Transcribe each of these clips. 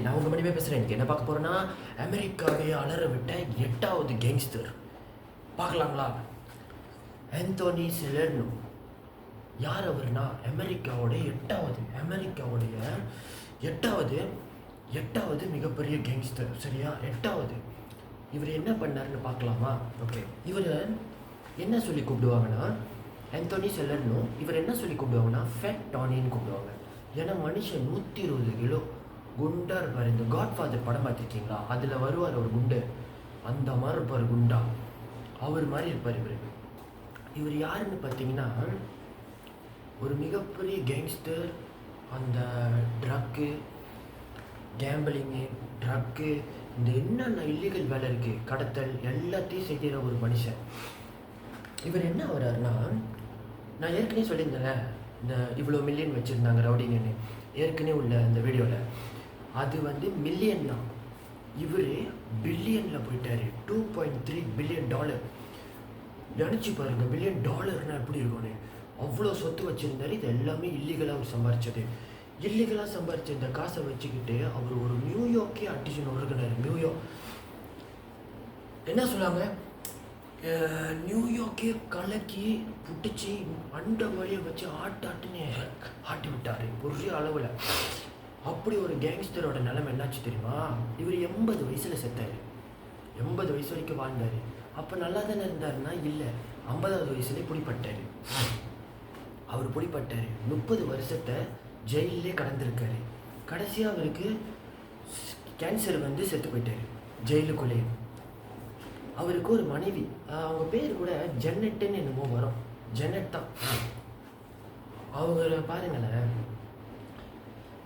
நான் உங்கள் மணிமே பேசுகிறேன். எனக்கு என்ன பார்க்க போகிறேன்னா, அமெரிக்காவே அலற விட்ட 8வது கேங்ஸ்டர் பார்க்கலாங்களா? ஆந்தோனி செலர்னோ. யார் அவர்னா, அமெரிக்காவுடைய எட்டாவது மிகப்பெரிய கேங்ஸ்டர். சரியா? 8வது. இவர் என்ன பண்ணாருன்னு பார்க்கலாமா? ஓகே. இவர் என்ன சொல்லி கூப்பிடுவாங்கன்னா, ஆந்தோனி செலர்னோ இவர் என்ன சொல்லி கூப்பிடுவாங்கன்னா, ஃபேட் டானின்னு கூப்பிடுவாங்க. ஏன்னா மனுஷன் 120 கிலோ குண்டா இருப்பார். இந்த காட்ஃபாதர் படம் பார்த்துருக்கீங்களா? அதில் வருவார் ஒரு குண்டு, அந்த மாதிரி இருப்பார் குண்டா. அவர் மாதிரி இருப்பார் இவர் யாருன்னு பார்த்தீங்கன்னா, ஒரு மிகப்பெரிய கேங்ஸ்டர். அந்த ட்ரக்கு, கேம்பிளிங்கு, ட்ரக்கு, இந்த என்னென்ன இல்லீகல் வேலை இருக்குது, கடத்தல் எல்லாத்தையும் செய்கிற ஒரு மனுஷன். இவர் என்ன வர்றாருன்னா, நான் ஏற்கனவே சொல்லியிருந்தேன் இந்த இவ்வளோ மில்லியன் வச்சுருந்தாங்க ரவுடிங்கன்னு, ஏற்கனவே உள்ள அந்த வீடியோவில். அது மில்லியன் தான். இவர் பில்லியனில் போயிட்டார். $2.3 பில்லியன். நினச்சி பாருங்கள், $1 பில்லியன் எப்படி இருக்கும்னு. அவ்வளோ சொத்து வச்சுருந்தார். இது எல்லாமே இல்லீகலாக அவர் சம்பாரிச்சது. இல்லீகலாக சம்பாரித்த இந்த காசை வச்சுக்கிட்டு அவர் ஒரு நியூயார்க்கே அடிச்சு நொறுக்கினார். நியூயார்க் என்ன சொன்னாங்க, நியூயார்க்கே கலக்கி புட்டிச்சு அண்ட வழியை வச்சு ஆட்டுன்னு ஆட்டி விட்டார் பெரிய அளவில். அப்படி ஒரு கேங்ஸ்டரோட நிலைமை என்னாச்சு தெரியுமா? இவர் 80 வயசில் செத்தார். 80 வயசு வரைக்கும் வாழ்ந்தார். அப்போ நல்லா தானே இருந்தாருன்னா, இல்லை, 50வது வயசுலேயே பிடிப்பட்டார். அவர் பிடிப்பட்டார். 30 வருஷத்தை ஜெயிலே கடந்திருக்காரு. கடைசியாக அவருக்கு கேன்சர் செத்து போயிட்டார் ஜெயிலுக்குள்ளேயே. அவருக்கு ஒரு மனைவி, அவங்க பேர் கூட ஜென்னட்டுன்னு என்னமோ வரும். ஜென்னட் தான். அவங்க பாருங்களேன்.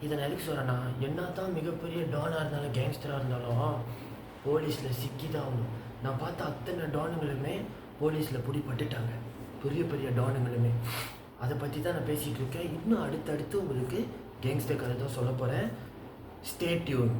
இதை நான் எதுக்கு சொல்கிறேன்னா, என்ன தான் மிகப்பெரிய டானாக இருந்தாலும் கேங்ஸ்டராக இருந்தாலும் போலீஸில் சிக்கி தான் ஆகணும். நான் பார்த்த அத்தனை டானுங்களுமே போலீஸில் பிடிப்பட்டுட்டாங்க. பெரிய பெரிய டானுங்களுமே. அதை பற்றி தான் நான் பேசிகிட்டு இருக்கேன். இன்னும் அடுத்தடுத்து உங்களுக்கு கேங்ஸ்டர் கதை தான் சொல்ல போகிறேன். Stay tune.